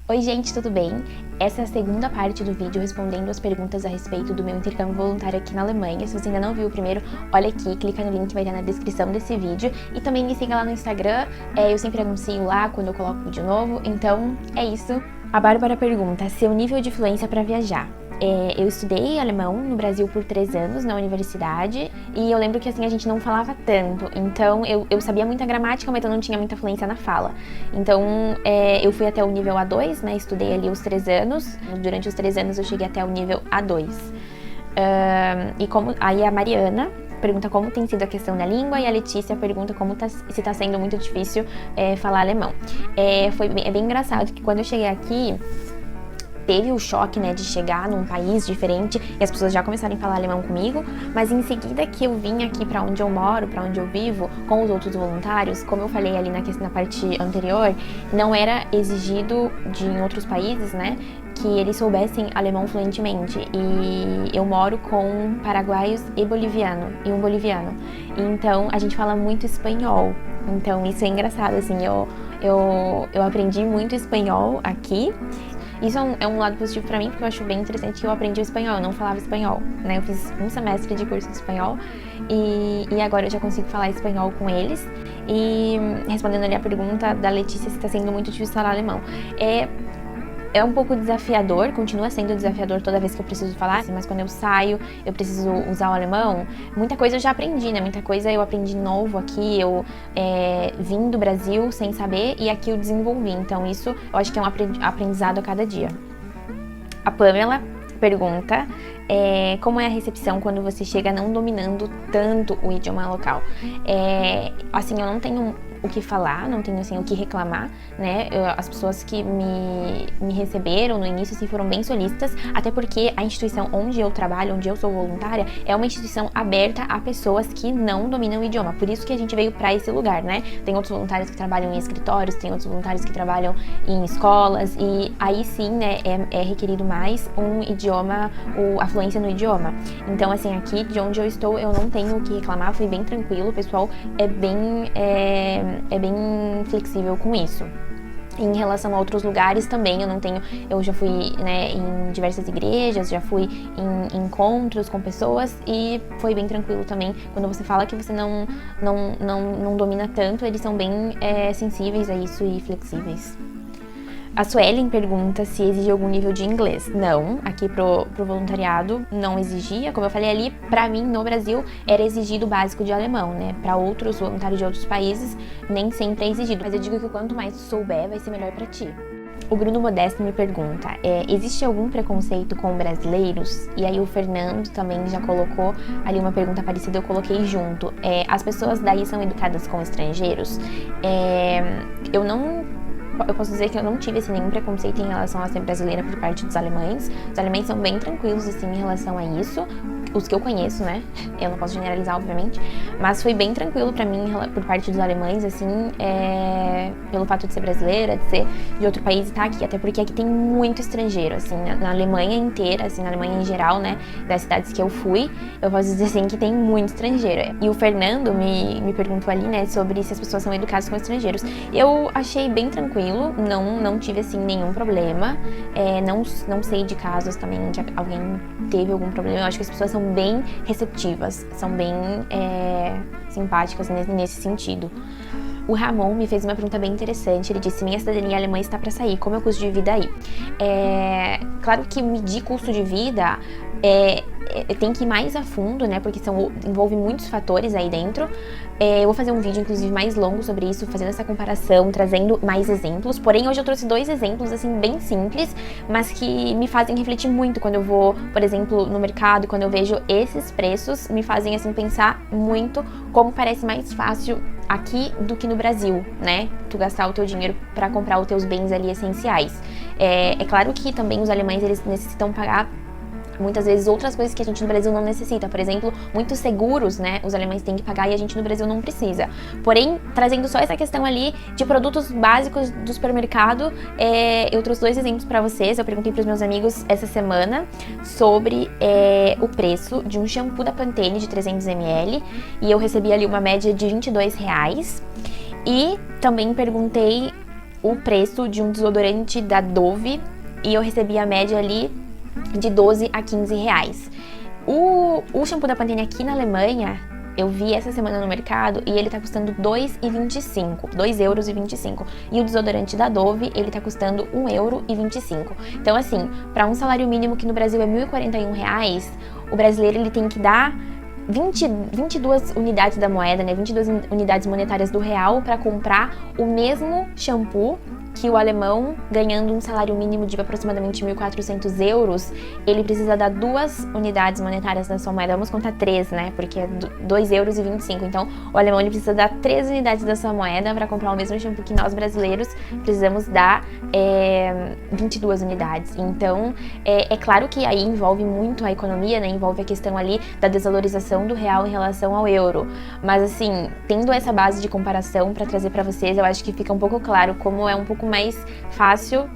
Oi gente, tudo bem? Essa é a segunda parte do vídeo respondendo as perguntas a respeito do meu intercâmbio voluntário aqui na Alemanha. Se você ainda não viu o primeiro, olha aqui, clica no link que vai estar na descrição desse vídeo. E também me siga lá no Instagram, eu sempre anuncio lá quando eu coloco vídeo novo, então é isso. A Bárbara pergunta, seu nível de fluência para viajar. Eu estudei alemão no Brasil por 3 anos na universidade e eu lembro que assim a gente não falava tanto, então eu sabia muita gramática, mas eu não tinha muita fluência na fala. Então eu fui até o nível A2, né? Estudei ali os 3 anos, durante os 3 anos eu cheguei até o nível A2. Aí a Mariana pergunta como tem sido a questão da língua e a Letícia pergunta se tá sendo muito difícil falar alemão. É bem engraçado que quando eu cheguei aqui, teve o choque, né, de chegar num país diferente e as pessoas já começarem a falar alemão comigo, mas em seguida que eu vim aqui pra onde eu moro, pra onde eu vivo, com os outros voluntários, como eu falei ali na parte anterior, não era exigido em outros países, né, que eles soubessem alemão fluentemente. E eu moro com paraguaios e um boliviano. Então a gente fala muito espanhol. Então isso é engraçado, assim, eu aprendi muito espanhol aqui. Isso é um lado positivo pra mim, porque eu acho bem interessante que eu aprendi o espanhol, eu não falava espanhol, né? Eu fiz um semestre de curso de espanhol e agora eu já consigo falar espanhol com eles. E respondendo ali a pergunta da Letícia se tá sendo muito difícil falar alemão. É um pouco desafiador, continua sendo desafiador toda vez que eu preciso falar, mas quando eu saio, eu preciso usar o alemão. Muita coisa eu já aprendi, né? Muita coisa eu aprendi novo aqui, eu vim do Brasil sem saber e aqui eu desenvolvi. Então isso eu acho que é um aprendizado a cada dia. A Pamela pergunta como é a recepção quando você chega não dominando tanto o idioma local. Assim, eu não tenho o que falar, não tenho assim o que reclamar, né? As pessoas que me receberam no início assim, foram bem solícitas, até porque a instituição onde eu trabalho, onde eu sou voluntária, é uma instituição aberta a pessoas que não dominam o idioma. Por isso que a gente veio para esse lugar, né? Tem outros voluntários que trabalham em escritórios, tem outros voluntários que trabalham em escolas e aí sim, né, é requerido mais um idioma, a fluência no idioma. Então, assim, aqui de onde eu estou, eu não tenho o que reclamar, fui bem tranquilo, o pessoal é bem flexível com isso. Em relação a outros lugares também, eu já fui, né, em diversas igrejas, já fui em encontros com pessoas e foi bem tranquilo também. Quando você fala que você não domina tanto, eles são bem sensíveis a isso e flexíveis. A Suelen pergunta se exige algum nível de inglês. Não, aqui pro voluntariado não exigia. Como eu falei ali, pra mim no Brasil era exigido o básico de alemão, né? Pra outros voluntários de outros países nem sempre é exigido. Mas eu digo que quanto mais souber, vai ser melhor pra ti. O Bruno Modesto me pergunta, existe algum preconceito com brasileiros? E aí o Fernando também já colocou ali uma pergunta parecida, eu coloquei junto. As pessoas daí são educadas com estrangeiros? Eu posso dizer que eu não tive assim, nenhum preconceito em relação a ser brasileira por parte dos alemães. Os alemães são bem tranquilos assim, em relação a isso. Os que eu conheço, né? Eu não posso generalizar, obviamente. Mas foi bem tranquilo pra mim por parte dos alemães, assim, pelo fato de ser brasileira, de ser de outro país e estar aqui. Até porque aqui tem muito estrangeiro, assim, na Alemanha inteira, assim, na Alemanha em geral, né? Das cidades que eu fui, eu posso dizer assim que tem muito estrangeiro. E o Fernando me perguntou ali, né, sobre se as pessoas são educadas com estrangeiros. Eu achei bem tranquilo, não tive, assim, nenhum problema. Não sei de casos também que alguém teve algum problema. Eu acho que as pessoas são bem receptivas, são bem simpáticas nesse sentido. O Ramon me fez uma pergunta bem interessante, ele disse, minha cidadania alemã está para sair, como é o custo de vida aí? Claro que medir custo de vida tem que ir mais a fundo, né, porque envolve muitos fatores aí dentro. Eu vou fazer um vídeo, inclusive, mais longo sobre isso, fazendo essa comparação, trazendo mais exemplos. Porém, hoje eu trouxe 2 exemplos, assim, bem simples, mas que me fazem refletir muito quando eu vou, por exemplo, no mercado, quando eu vejo esses preços, me fazem, assim, pensar muito como parece mais fácil aqui do que no Brasil, né? Tu gastar o teu dinheiro para comprar os teus bens ali essenciais. É claro que também os alemães, eles necessitam pagar muitas vezes outras coisas que a gente no Brasil não necessita. Por exemplo, muitos seguros, né, os alemães têm que pagar e a gente no Brasil não precisa. Porém, trazendo só essa questão ali de produtos básicos do supermercado, eu trouxe 2 exemplos para vocês. Eu perguntei para os meus amigos essa semana sobre o preço de um shampoo da Pantene de 300 ml e eu recebi ali uma média de R$22. E também perguntei o preço de um desodorante da Dove e eu recebi a média ali de 12 a 15 reais. O shampoo da Pantene aqui na Alemanha, eu vi essa semana no mercado e ele tá custando 2,25, 2,25 €. E o desodorante da Dove, ele tá custando 1,25 €. Então, assim, para um salário mínimo que no Brasil é R$1.041, o brasileiro ele tem que dar 22 unidades da moeda, né? 22 unidades monetárias do real para comprar o mesmo shampoo que o alemão, ganhando um salário mínimo de aproximadamente 1.400 €, ele precisa dar 2 unidades monetárias da sua moeda. Vamos contar 3, né? Porque é 2,25 €. Então, o alemão ele precisa dar 3 unidades da sua moeda para comprar o mesmo shampoo que nós brasileiros precisamos dar 22 unidades. Então, é claro que aí envolve muito a economia, né? Envolve a questão ali da desvalorização do real em relação ao euro. Mas, assim, tendo essa base de comparação para trazer para vocês, eu acho que fica um pouco claro como é um pouco mais fácil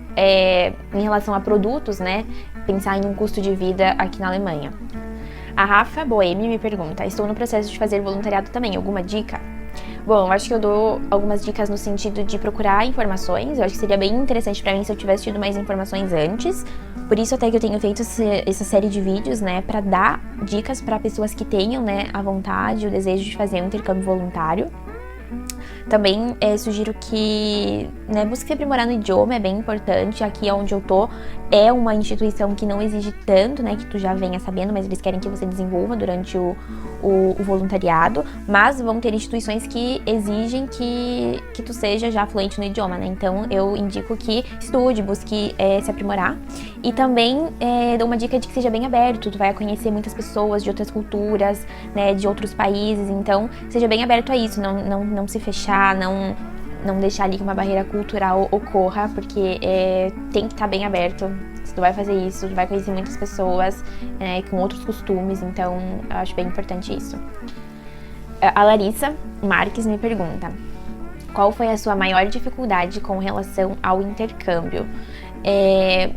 em relação a produtos, né, pensar em um custo de vida aqui na Alemanha. A Rafa Boemi me pergunta: estou no processo de fazer voluntariado também, alguma dica? Bom, eu acho que eu dou algumas dicas no sentido de procurar informações. Eu acho que seria bem interessante para mim se eu tivesse tido mais informações antes. Por isso até que eu tenho feito essa série de vídeos, né, para dar dicas para pessoas que tenham, né, a vontade, o desejo de fazer um intercâmbio voluntário. Também sugiro que, né, busque se aprimorar no idioma, é bem importante. Aqui onde eu tô é uma instituição que não exige tanto, né, que tu já venha sabendo, mas eles querem que você desenvolva durante o voluntariado. Mas vão ter instituições que exigem que tu seja já fluente no idioma, né? Então eu indico que estude, busque se aprimorar. E também dou uma dica de que seja bem aberto. Tu vai conhecer muitas pessoas de outras culturas, né, de outros países. Então seja bem aberto a isso, não se fechar, não deixar ali que uma barreira cultural ocorra, porque tem que estar bem aberto. Se tu vai fazer isso, tu vai conhecer muitas pessoas com outros costumes, então eu acho bem importante isso. A Larissa Marques me pergunta: qual foi a sua maior dificuldade com relação ao intercâmbio?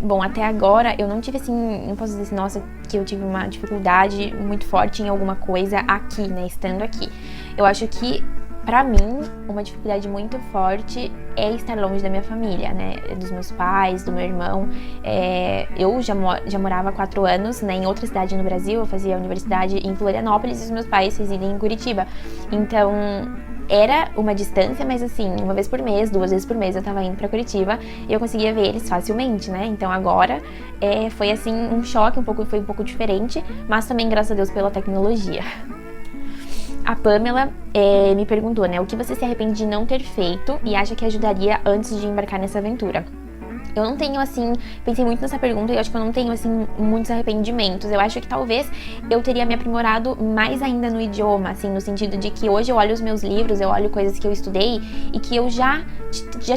Bom, até agora eu não tive assim, não posso dizer assim, nossa, que eu tive uma dificuldade muito forte em alguma coisa aqui, né, estando aqui. Eu acho que pra mim, uma dificuldade muito forte é estar longe da minha família, né? Dos meus pais, do meu irmão. Eu já morava há 4 anos, né, em outra cidade no Brasil. Eu fazia universidade em Florianópolis e os meus pais residem em Curitiba. Então, era uma distância, mas assim, uma vez por mês, 2 vezes por mês eu tava indo pra Curitiba e eu conseguia ver eles facilmente, né? Então agora foi assim um choque, foi um pouco diferente, mas também graças a Deus pela tecnologia. A Pamela me perguntou, né, o que você se arrepende de não ter feito e acha que ajudaria antes de embarcar nessa aventura? Eu não tenho, assim, pensei muito nessa pergunta e acho que eu não tenho, assim, muitos arrependimentos. Eu acho que talvez eu teria me aprimorado mais ainda no idioma, assim, no sentido de que hoje eu olho os meus livros, eu olho coisas que eu estudei e que eu já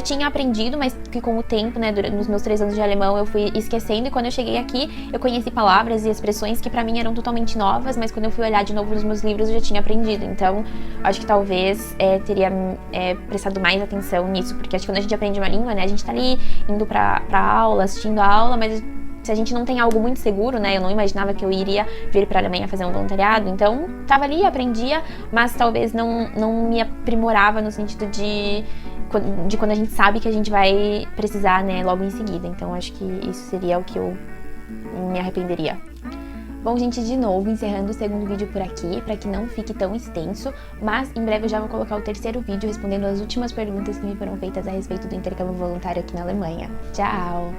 tinha aprendido, mas que com o tempo, né, nos meus 3 anos de alemão eu fui esquecendo, e quando eu cheguei aqui eu conheci palavras e expressões que pra mim eram totalmente novas, mas quando eu fui olhar de novo nos meus livros eu já tinha aprendido. Então, acho que talvez teria prestado mais atenção nisso, porque acho que quando a gente aprende uma língua, né, a gente tá ali indo pra aula, assistindo a aula, mas se a gente não tem algo muito seguro, né, eu não imaginava que eu iria vir pra Alemanha fazer um voluntariado, então tava ali, aprendia, mas talvez não me aprimorava no sentido de quando a gente sabe que a gente vai precisar, né, logo em seguida. Então acho que isso seria o que eu me arrependeria. Bom, gente, de novo, encerrando o segundo vídeo por aqui, para que não fique tão extenso, mas em breve eu já vou colocar o terceiro vídeo respondendo as últimas perguntas que me foram feitas a respeito do intercâmbio voluntário aqui na Alemanha. Tchau!